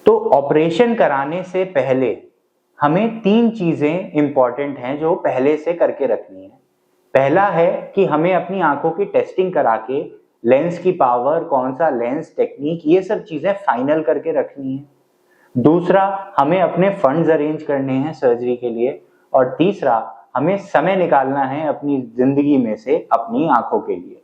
तो ऑपरेशन कराने से पहले हमें 3 चीजें इंपॉर्टेंट हैं जो पहले से करके रखनी है। पहला है कि हमें अपनी आंखों की टेस्टिंग करा के लेंस की पावर, कौन सा लेंस, टेक्निक, ये सब चीजें फाइनल करके रखनी है। दूसरा, हमें अपने फंड्स अरेंज करने हैं सर्जरी के लिए। और तीसरा, हमें समय निकालना है अपनी जिंदगी में से अपनी आंखों के लिए।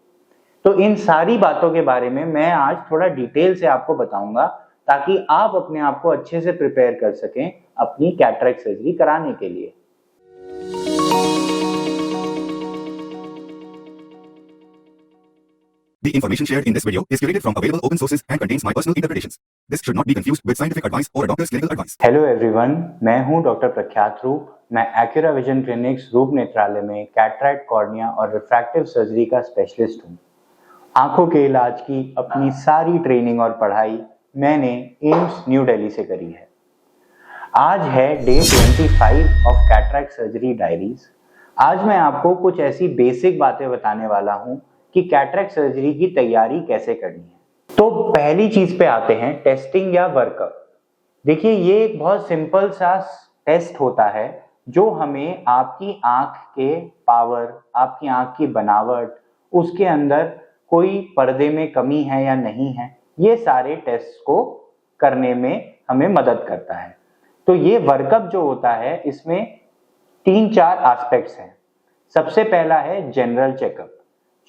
तो इन सारी बातों के बारे में मैं आज थोड़ा डिटेल से आपको बताऊंगा ताकि आप अपने आप को अच्छे से प्रिपेयर कर सकें अपनी कैटरेक्ट सर्जरी कराने के लिए। The information shared in this video is curated from available open sources and contains my personal interpretations. This should not be confused with scientific advice or a doctor's clinical advice. Hello everyone, मैं हूं doctor प्रख्यात रूप। मैं Acura vision clinics रूप नेत्रालय में cataract, cornea और refractive surgery का specialist हूं। आंखों के इलाज की अपनी सारी ट्रेनिंग और पढ़ाई मैंने एम्स न्यू दिल्ली से करी है। आज है day 25 of cataract surgery diaries. आज मैं आपको कुछ ऐसी बेसिक बातें बताने वाला हूं कि कैटरेक्ट सर्जरी की तैयारी कैसे करनी है। तो पहली चीज पे आते हैं, टेस्टिंग या वर्कअप। देखिए, ये एक बहुत सिंपल सा टेस्ट होता है जो हमें आपकी आंख के पावर, आपकी आंख की बनावट, उसके अंदर कोई पर्दे में कमी है या नहीं है, ये सारे टेस्ट को करने में हमें मदद करता है। तो ये वर्कअप जो होता है इसमें 3-4 एस्पेक्ट्स हैं। सबसे पहला है जनरल चेकअप,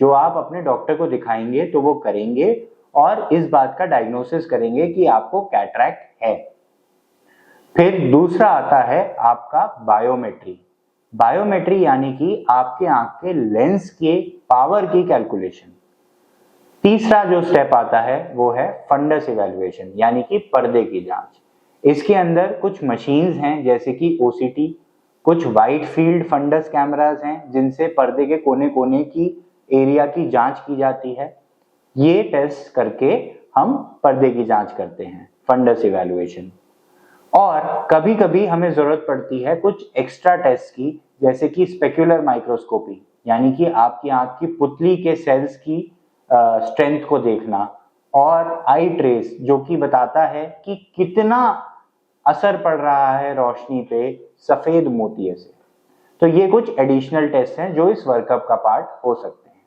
जो आप अपने डॉक्टर को दिखाएंगे तो वो करेंगे और इस बात का डायग्नोसिस करेंगे कि आपको कैटरेक्ट है। फिर दूसरा आता है आपका बायोमेट्री। बायोमेट्री यानी कि आपके आंख के लेंस के पावर की कैलकुलेशन। तीसरा जो स्टेप आता है वो है फंडस इवैल्यूएशन, यानी कि पर्दे की जांच। इसके अंदर कुछ मशीन्स हैं जैसे कि ओसीटी, कुछ वाइड फील्ड फंडस कैमरास हैं जिनसे पर्दे के कोने कोने की एरिया की जांच की जाती है। ये टेस्ट करके हम पर्दे की जांच करते हैं, फंडस इवैल्यूएशन। और कभी कभी हमें जरूरत पड़ती है कुछ एक्स्ट्रा टेस्ट की, जैसे कि स्पेक्युलर माइक्रोस्कोपी, यानी कि आपकी आंख की पुतली के सेल्स की स्ट्रेंथ को देखना, और आई ट्रेस जो कि बताता है कि कितना असर पड़ रहा है रोशनी पे सफेद मोतिये से। तो ये कुछ एडिशनल टेस्ट हैं जो इस वर्कअप का पार्ट हो सकते हैं।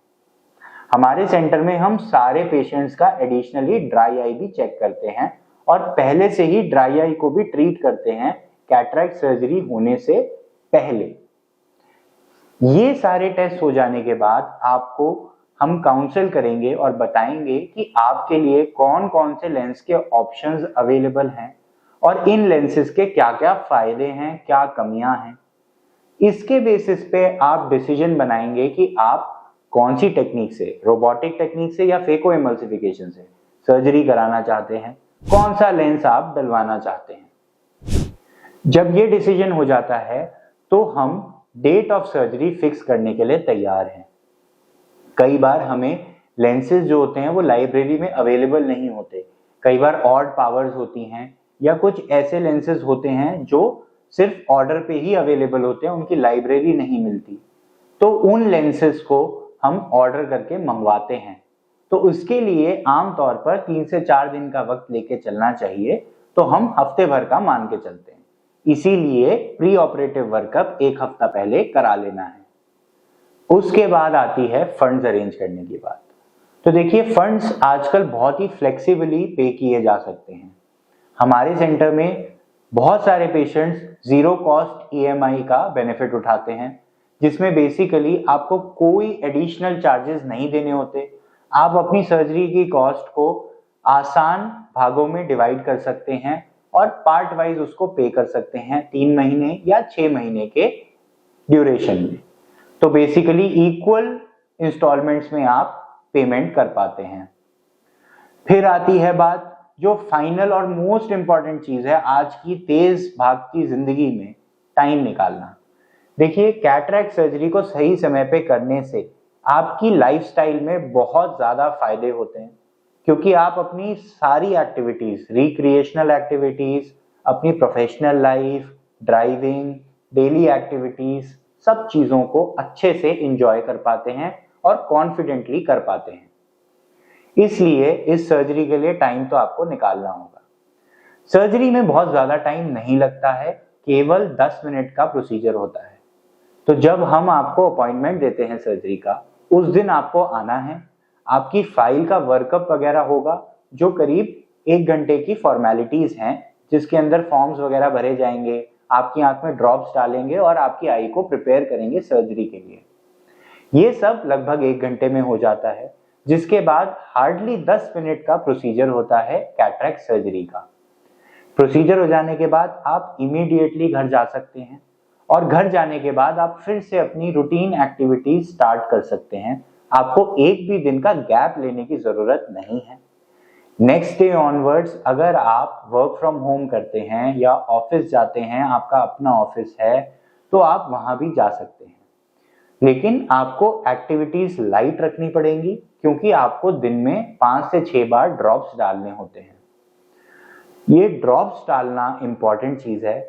हमारे सेंटर में हम सारे पेशेंट्स का एडिशनली ड्राई आई भी चेक करते हैं और पहले से ही ड्राई आई को भी ट्रीट करते हैं कैटरेक्ट सर्जरी होने से पहले। ये सारे टेस्ट हो जाने के बाद आपको हम काउंसल करेंगे और बताएंगे कि आपके लिए कौन कौन से लेंस के ऑप्शंस अवेलेबल हैं और इन लेंसेज के क्या क्या फायदे हैं, क्या कमियां हैं। इसके बेसिस पे आप डिसीजन बनाएंगे कि आप कौन सी टेक्निक से, रोबोटिक टेक्निक से या फेको एमल्सिफिकेशन से सर्जरी कराना चाहते हैं, कौन सा लेंस आप डलवाना चाहते हैं। जब ये डिसीजन हो जाता है तो हम डेट ऑफ सर्जरी फिक्स करने के लिए तैयार हैं। कई बार हमें लेंसेज जो होते हैं वो लाइब्रेरी में अवेलेबल नहीं होते, कई बार ऑड पावर्स होती हैं या कुछ ऐसे लेंसेज होते हैं जो सिर्फ ऑर्डर पे ही अवेलेबल होते हैं, उनकी लाइब्रेरी नहीं मिलती। तो उन लेंसेज को हम ऑर्डर करके मंगवाते हैं। तो उसके लिए आमतौर पर 3 से 4 दिन का वक्त लेके चलना चाहिए, तो हम हफ्ते भर का मान के चलते हैं। इसीलिए प्री ऑपरेटिव वर्कअप 1 हफ्ता पहले करा लेना है। उसके बाद आती है फंड्स अरेंज करने की बात। तो देखिए, फंड्स आजकल बहुत ही फ्लेक्सिबली पे किए जा सकते हैं। हमारे सेंटर में बहुत सारे पेशेंट्स जीरो कॉस्ट ईएमआई का बेनिफिट उठाते हैं, जिसमें बेसिकली आपको कोई एडिशनल चार्जेस नहीं देने होते। आप अपनी सर्जरी की कॉस्ट को आसान भागों में डिवाइड कर सकते हैं और पार्ट वाइज उसको पे कर सकते हैं 3 महीने या 6 महीने के ड्यूरेशन में। तो बेसिकली इक्वल इंस्टॉलमेंट्स में आप पेमेंट कर पाते हैं। फिर आती है बात जो फाइनल और मोस्ट इंपॉर्टेंट चीज है आज की तेज भागती जिंदगी में, टाइम निकालना। देखिए, कैटरेक्ट सर्जरी को सही समय पे करने से आपकी लाइफस्टाइल में बहुत ज्यादा फायदे होते हैं, क्योंकि आप अपनी सारी एक्टिविटीज, रिक्रिएशनल एक्टिविटीज, अपनी professional life, driving, daily activities, सब चीजों को अच्छे से एंजॉय कर पाते हैं और कॉन्फिडेंटली कर पाते हैं। इसलिए इस सर्जरी के लिए टाइम तो आपको निकालना होगा। सर्जरी में बहुत ज़्यादा टाइम नहीं लगता है, केवल 10 मिनट का प्रोसीजर होता है। तो जब हम आपको अपॉइंटमेंट देते हैं सर्जरी का, उस दिन आपको आना है। आपकी फाइल का वर्कअप वगैरह होगा, जो करीब 1 घंटे की फॉर्मेलिटीज हैं, जिसके अंदर फॉर्म्स वगैरह भरे जाएंगे, आपकी आंख में ड्रॉप्स डालेंगे और आपकी आई को प्रिपेयर करेंगे सर्जरी के लिए। ये सब लगभग 1 घंटे में हो जाता है, जिसके बाद हार्डली 10 मिनट का प्रोसीजर होता है कैटरेक्ट सर्जरी का। प्रोसीजर हो जाने के बाद आप इमीडिएटली घर जा सकते हैं और घर जाने के बाद आप फिर से अपनी रूटीन एक्टिविटीज स्टार्ट कर सकते हैं। आपको एक भी दिन का गैप लेने की जरूरत नहीं है। नेक्स्ट डे ऑनवर्ड्स अगर आप वर्क फ्रॉम होम करते हैं या ऑफिस जाते हैं, आपका अपना ऑफिस है, तो आप वहां भी जा सकते हैं। लेकिन आपको एक्टिविटीज लाइट रखनी पड़ेंगी, क्योंकि आपको दिन में 5 से 6 बार ड्रॉप्स डालने होते हैं। ये ड्रॉप्स डालना इंपॉर्टेंट चीज है,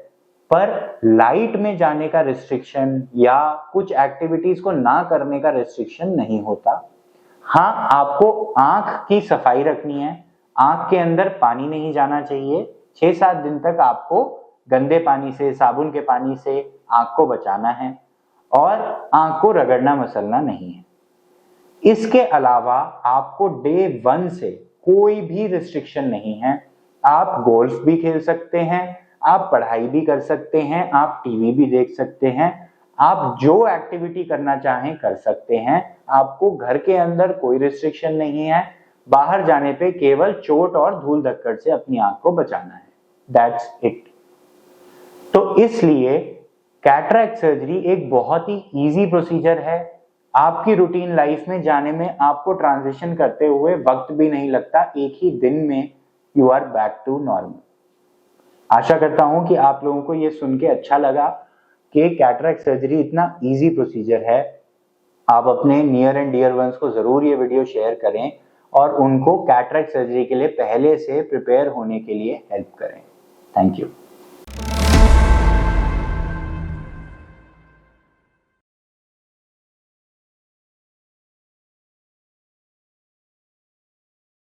पर लाइट में जाने का रिस्ट्रिक्शन या कुछ एक्टिविटीज को ना करने का रिस्ट्रिक्शन नहीं होता। हाँ, आपको आंख की सफाई रखनी है। आंख के अंदर पानी नहीं जाना चाहिए। 6-7 दिन तक आपको गंदे पानी से, साबुन के पानी से आंख को बचाना है और आंख को रगड़ना मसलना नहीं है। इसके अलावा आपको डे 1 से कोई भी रिस्ट्रिक्शन नहीं है। आप गोल्फ भी खेल सकते हैं, आप पढ़ाई भी कर सकते हैं, आप टीवी भी देख सकते हैं, आप जो एक्टिविटी करना चाहें कर सकते हैं। आपको घर के अंदर कोई रिस्ट्रिक्शन नहीं है। बाहर जाने पे केवल चोट और धूल धक्कड़ से अपनी आंख को बचाना है। That's it. तो इसलिए कैटरेक्ट सर्जरी एक बहुत ही इजी प्रोसीजर है। आपकी रूटीन लाइफ में जाने में आपको ट्रांजिशन करते हुए वक्त भी नहीं लगता। एक ही दिन में you are back to normal. आशा करता हूं कि आप लोगों को यह सुन के अच्छा लगा कि कैटरेक्ट सर्जरी इतना इजी प्रोसीजर है। आप अपने नियर एंड डियर वंस को जरूर ये वीडियो शेयर करें और उनको कैटरेक्ट सर्जरी के लिए पहले से प्रिपेयर होने के लिए हेल्प करें। Thank you.